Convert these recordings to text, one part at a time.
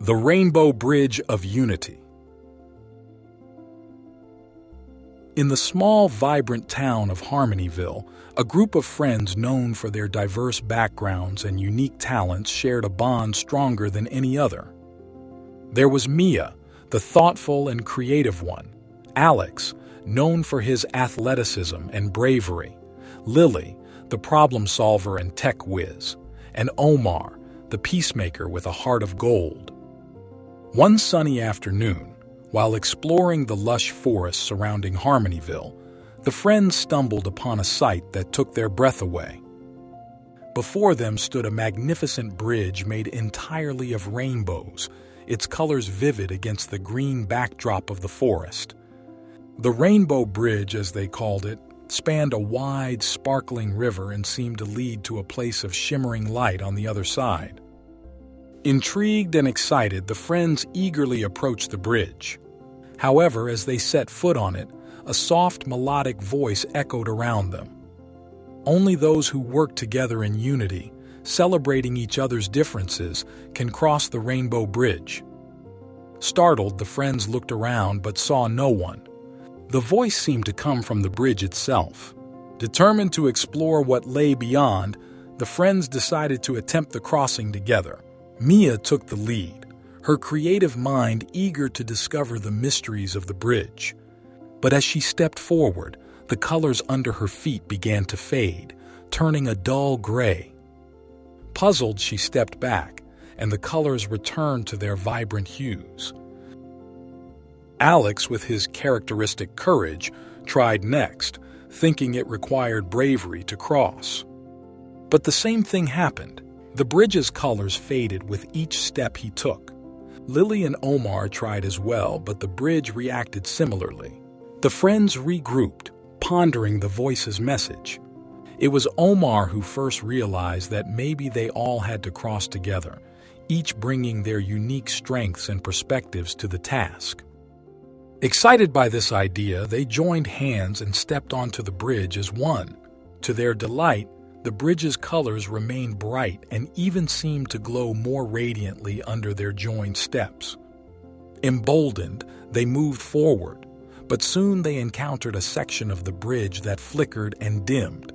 The Rainbow Bridge of Unity. In the small, vibrant town of Harmonyville, a group of friends known for their diverse backgrounds and unique talents shared a bond stronger than any other. There was Mia, the thoughtful and creative one; Alex, known for his athleticism and bravery; Lily, the problem solver and tech whiz; and Omar, the peacemaker with a heart of gold. One sunny afternoon, while exploring the lush forest surrounding Harmonyville, the friends stumbled upon a sight that took their breath away. Before them stood a magnificent bridge made entirely of rainbows, its colors vivid against the green backdrop of the forest. The Rainbow Bridge, as they called it, spanned a wide, sparkling river and seemed to lead to a place of shimmering light on the other side. Intrigued and excited, the friends eagerly approached the bridge. However, as they set foot on it, a soft, melodic voice echoed around them. Only those who work together in unity, celebrating each other's differences, can cross the Rainbow Bridge. Startled, the friends looked around but saw no one. The voice seemed to come from the bridge itself. Determined to explore what lay beyond, the friends decided to attempt the crossing together. Mia took the lead, her creative mind eager to discover the mysteries of the bridge. But as she stepped forward, the colors under her feet began to fade, turning a dull gray. Puzzled, she stepped back, and the colors returned to their vibrant hues. Alex, with his characteristic courage, tried next, thinking it required bravery to cross. But the same thing happened. The bridge's colors faded with each step he took. Lily and Omar tried as well, but the bridge reacted similarly. The friends regrouped, pondering the voice's message. It was Omar who first realized that maybe they all had to cross together, each bringing their unique strengths and perspectives to the task. Excited by this idea, they joined hands and stepped onto the bridge as one. To their delight, the bridge's colors remained bright and even seemed to glow more radiantly under their joined steps. Emboldened, they moved forward, but soon they encountered a section of the bridge that flickered and dimmed.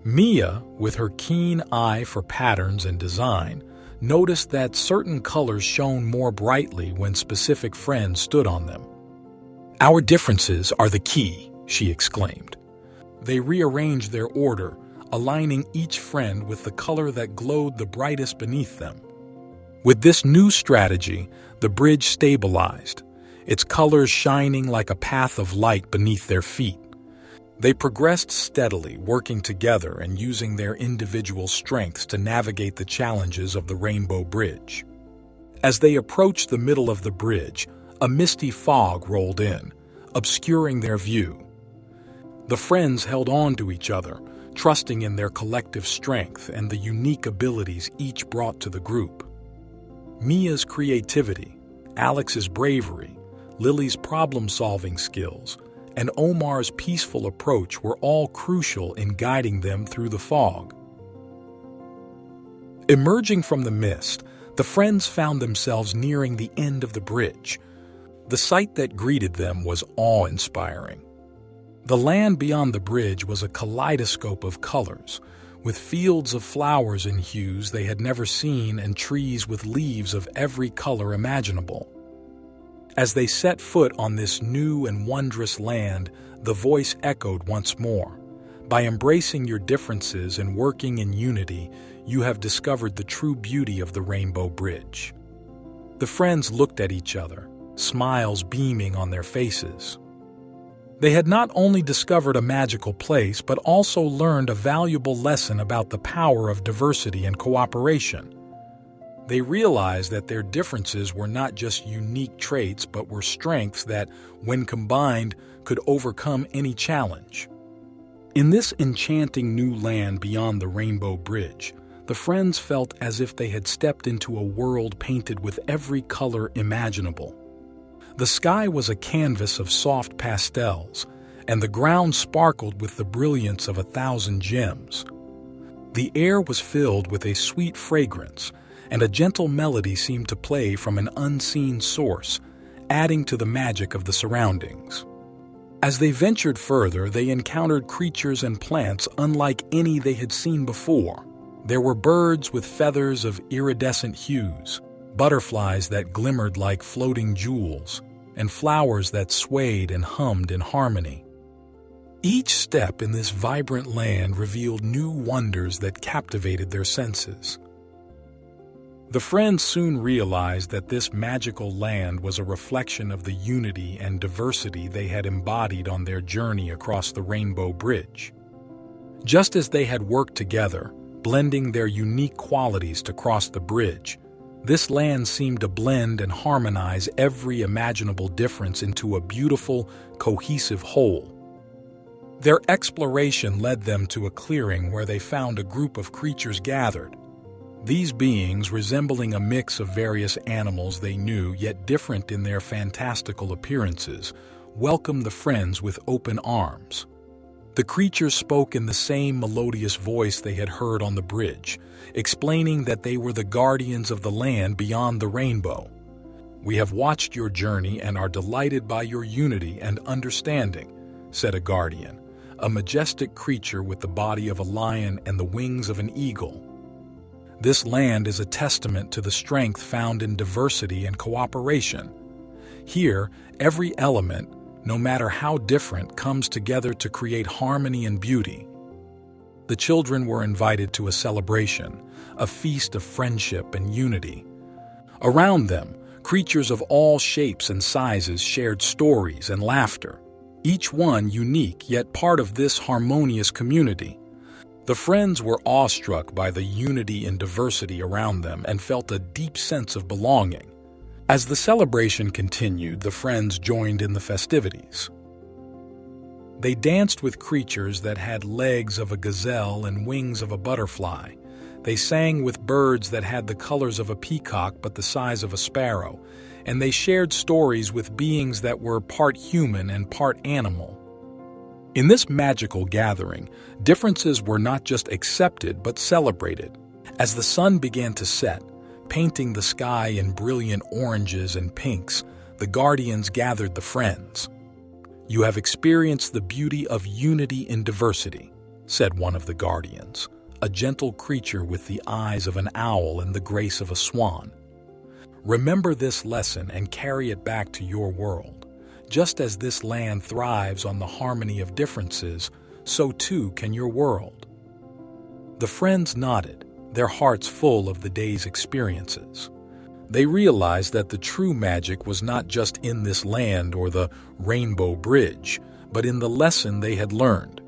Mia, with her keen eye for patterns and design, noticed that certain colors shone more brightly when specific friends stood on them. "Our differences are the key," she exclaimed. They rearranged their order, aligning each friend with the color that glowed the brightest beneath them. With this new strategy, the bridge stabilized, its colors shining like a path of light beneath their feet. They progressed steadily, working together and using their individual strengths to navigate the challenges of the Rainbow Bridge. As they approached the middle of the bridge, a misty fog rolled in, obscuring their view. The friends held on to each other, trusting in their collective strength and the unique abilities each brought to the group. Mia's creativity, Alex's bravery, Lily's problem-solving skills, and Omar's peaceful approach were all crucial in guiding them through the fog. Emerging from the mist, the friends found themselves nearing the end of the bridge. The sight that greeted them was awe-inspiring. The land beyond the bridge was a kaleidoscope of colors, with fields of flowers in hues they had never seen and trees with leaves of every color imaginable. As they set foot on this new and wondrous land, the voice echoed once more. By embracing your differences and working in unity, you have discovered the true beauty of the Rainbow Bridge. The friends looked at each other, smiles beaming on their faces. They had not only discovered a magical place, but also learned a valuable lesson about the power of diversity and cooperation. They realized that their differences were not just unique traits, but were strengths that, when combined, could overcome any challenge. In this enchanting new land beyond the Rainbow Bridge, the friends felt as if they had stepped into a world painted with every color imaginable. The sky was a canvas of soft pastels, and the ground sparkled with the brilliance of 1,000 gems. The air was filled with a sweet fragrance, and a gentle melody seemed to play from an unseen source, adding to the magic of the surroundings. As they ventured further, they encountered creatures and plants unlike any they had seen before. There were birds with feathers of iridescent hues, butterflies that glimmered like floating jewels, and flowers that swayed and hummed in harmony. Each step in this vibrant land revealed new wonders that captivated their senses. The friends soon realized that this magical land was a reflection of the unity and diversity they had embodied on their journey across the Rainbow Bridge. Just as they had worked together, blending their unique qualities to cross the bridge, this land seemed to blend and harmonize every imaginable difference into a beautiful, cohesive whole. Their exploration led them to a clearing where they found a group of creatures gathered. These beings, resembling a mix of various animals they knew yet different in their fantastical appearances, welcomed the friends with open arms. The creatures spoke in the same melodious voice they had heard on the bridge, explaining that they were the guardians of the land beyond the rainbow. "We have watched your journey and are delighted by your unity and understanding," said a guardian, a majestic creature with the body of a lion and the wings of an eagle. "This land is a testament to the strength found in diversity and cooperation. Here, every element, no matter how different, comes together to create harmony and beauty." The children were invited to a celebration, a feast of friendship and unity. Around them, creatures of all shapes and sizes shared stories and laughter, each one unique yet part of this harmonious community. The friends were awestruck by the unity and diversity around them and felt a deep sense of belonging. As the celebration continued, the friends joined in the festivities. They danced with creatures that had legs of a gazelle and wings of a butterfly. They sang with birds that had the colors of a peacock but the size of a sparrow, and they shared stories with beings that were part human and part animal. In this magical gathering, differences were not just accepted but celebrated. As the sun began to set, painting the sky in brilliant oranges and pinks, the guardians gathered the friends. "You have experienced the beauty of unity in diversity," said one of the guardians, a gentle creature with the eyes of an owl and the grace of a swan. "Remember this lesson and carry it back to your world. Just as this land thrives on the harmony of differences, so too can your world." The friends nodded, their hearts full of the day's experiences. They realized that the true magic was not just in this land or the Rainbow Bridge, but in the lesson they had learned.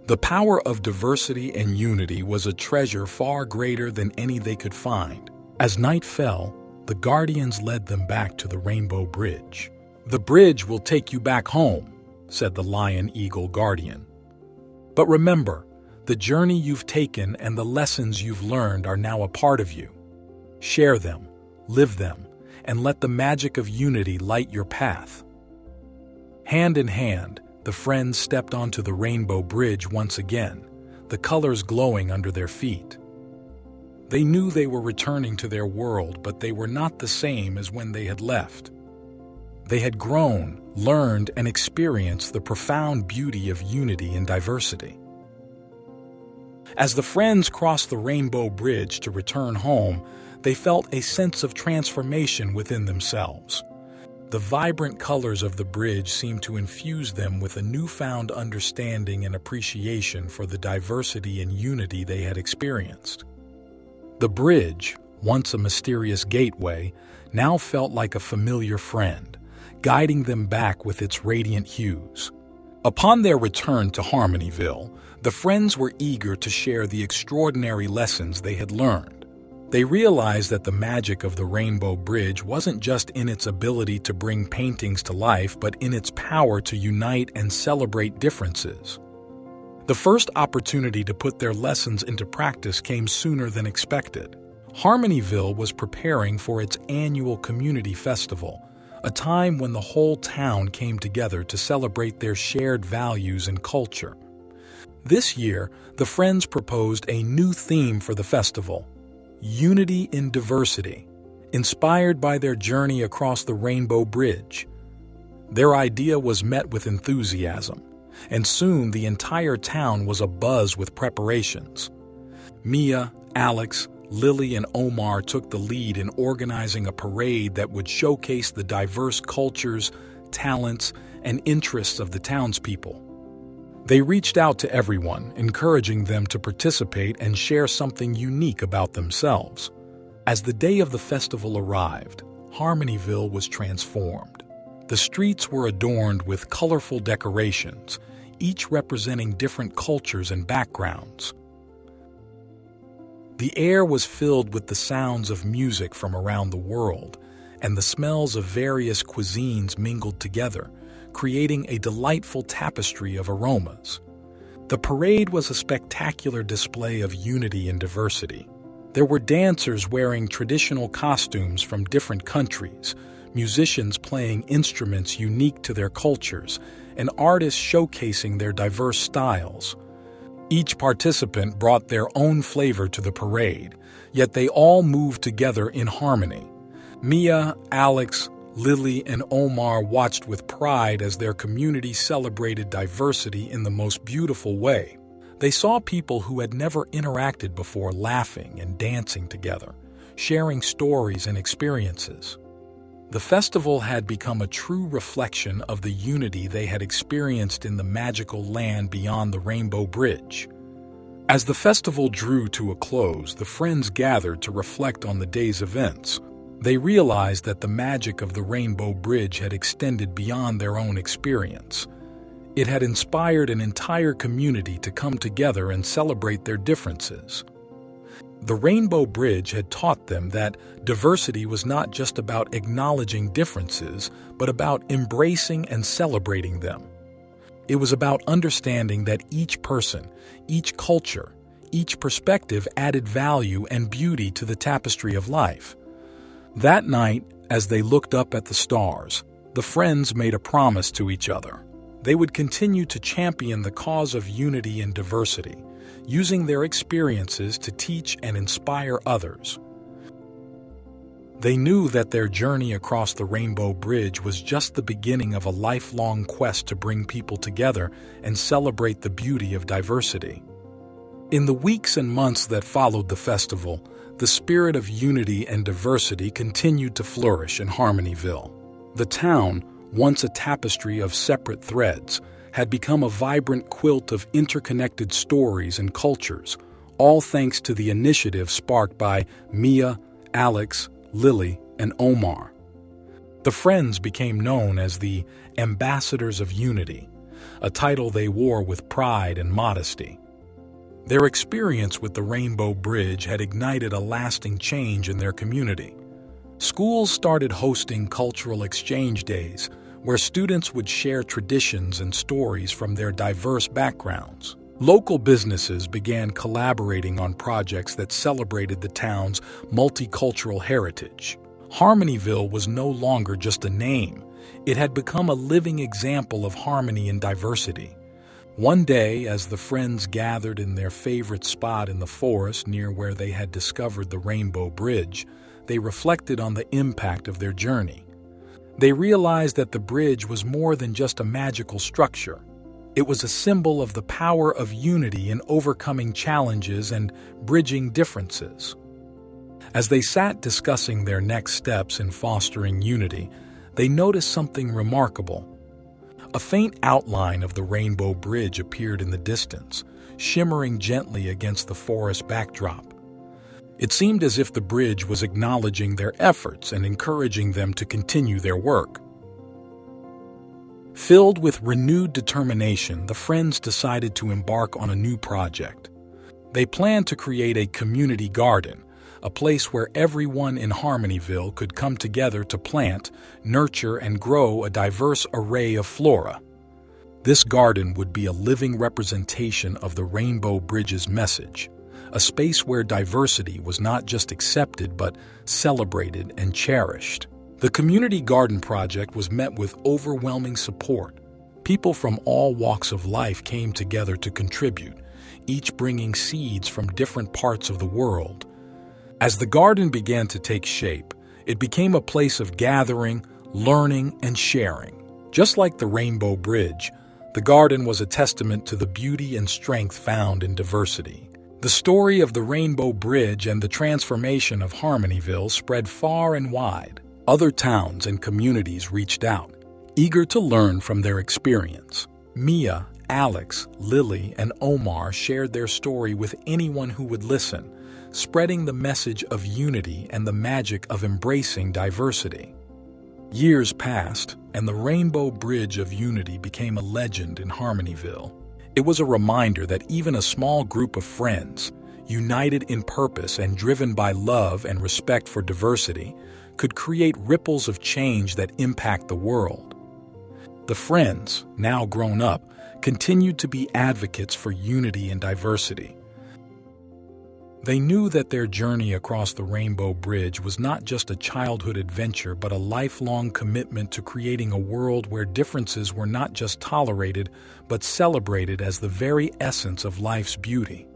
The power of diversity and unity was a treasure far greater than any they could find. As night fell, the guardians led them back to the Rainbow Bridge. "The bridge will take you back home," said the lion-eagle guardian. "But remember, the journey you've taken and the lessons you've learned are now a part of you. Share them, live them, and let the magic of unity light your path." Hand in hand, the friends stepped onto the Rainbow Bridge once again, the colors glowing under their feet. They knew they were returning to their world, but they were not the same as when they had left. They had grown, learned, and experienced the profound beauty of unity and diversity. As the friends crossed the Rainbow Bridge to return home, they felt a sense of transformation within themselves. The vibrant colors of the bridge seemed to infuse them with a newfound understanding and appreciation for the diversity and unity they had experienced. The bridge, once a mysterious gateway, now felt like a familiar friend, guiding them back with its radiant hues. Upon their return to Harmonyville, the friends were eager to share the extraordinary lessons they had learned. They realized that the magic of the Rainbow Bridge wasn't just in its ability to bring paintings to life, but in its power to unite and celebrate differences. The first opportunity to put their lessons into practice came sooner than expected. Harmonyville was preparing for its annual community festival, a time when the whole town came together to celebrate their shared values and culture. This year, the friends proposed a new theme for the festival: Unity in Diversity, inspired by their journey across the Rainbow Bridge. Their idea was met with enthusiasm, and soon the entire town was abuzz with preparations. Mia, Alex, Lily, and Omar took the lead in organizing a parade that would showcase the diverse cultures, talents, and interests of the townspeople. They reached out to everyone, encouraging them to participate and share something unique about themselves. As the day of the festival arrived, Harmonyville was transformed. The streets were adorned with colorful decorations, each representing different cultures and backgrounds. The air was filled with the sounds of music from around the world, and the smells of various cuisines mingled together, creating a delightful tapestry of aromas. The parade was a spectacular display of unity and diversity. There were dancers wearing traditional costumes from different countries, musicians playing instruments unique to their cultures, and artists showcasing their diverse styles. Each participant brought their own flavor to the parade, yet they all moved together in harmony. Mia, Alex, Lily, and Omar watched with pride as their community celebrated diversity in the most beautiful way. They saw people who had never interacted before laughing and dancing together, sharing stories and experiences. The festival had become a true reflection of the unity they had experienced in the magical land beyond the Rainbow Bridge. As the festival drew to a close, the friends gathered to reflect on the day's events. They realized that the magic of the Rainbow Bridge had extended beyond their own experience. It had inspired an entire community to come together and celebrate their differences. The Rainbow Bridge had taught them that diversity was not just about acknowledging differences, but about embracing and celebrating them. It was about understanding that each person, each culture, each perspective added value and beauty to the tapestry of life. That night, as they looked up at the stars, the friends made a promise to each other. They would continue to champion the cause of unity and diversity, using their experiences to teach and inspire others. They knew that their journey across the Rainbow Bridge was just the beginning of a lifelong quest to bring people together and celebrate the beauty of diversity. In the weeks and months that followed the festival, the spirit of unity and diversity continued to flourish in Harmonyville. The town, once a tapestry of separate threads, had become a vibrant quilt of interconnected stories and cultures, all thanks to the initiative sparked by Mia, Alex, Lily, and Omar. The friends became known as the Ambassadors of Unity, a title they wore with pride and modesty. Their experience with the Rainbow Bridge had ignited a lasting change in their community. Schools started hosting cultural exchange days, where students would share traditions and stories from their diverse backgrounds. Local businesses began collaborating on projects that celebrated the town's multicultural heritage. Harmonyville was no longer just a name. It had become a living example of harmony and diversity. One day, as the friends gathered in their favorite spot in the forest near where they had discovered the Rainbow Bridge, they reflected on the impact of their journey. They realized that the bridge was more than just a magical structure. It was a symbol of the power of unity in overcoming challenges and bridging differences. As they sat discussing their next steps in fostering unity, they noticed something remarkable. A faint outline of the Rainbow Bridge appeared in the distance, shimmering gently against the forest backdrop. It seemed as if the bridge was acknowledging their efforts and encouraging them to continue their work. Filled with renewed determination, the friends decided to embark on a new project. They planned to create a community garden, a place where everyone in Harmonyville could come together to plant, nurture, and grow a diverse array of flora. This garden would be a living representation of the Rainbow Bridge's message, a space where diversity was not just accepted but celebrated and cherished. The Community Garden Project was met with overwhelming support. People from all walks of life came together to contribute, each bringing seeds from different parts of the world. As the garden began to take shape, it became a place of gathering, learning, and sharing. Just like the Rainbow Bridge, the garden was a testament to the beauty and strength found in diversity. The story of the Rainbow Bridge and the transformation of Harmonyville spread far and wide. Other towns and communities reached out, eager to learn from their experience. Mia, Alex, Lily, and Omar shared their story with anyone who would listen, spreading the message of unity and the magic of embracing diversity. Years passed, and the Rainbow Bridge of Unity became a legend in Harmonyville. It was a reminder that even a small group of friends, united in purpose and driven by love and respect for diversity, could create ripples of change that impact the world. The friends, now grown up, continued to be advocates for unity and diversity. They knew that their journey across the Rainbow Bridge was not just a childhood adventure but a lifelong commitment to creating a world where differences were not just tolerated but celebrated as the very essence of life's beauty.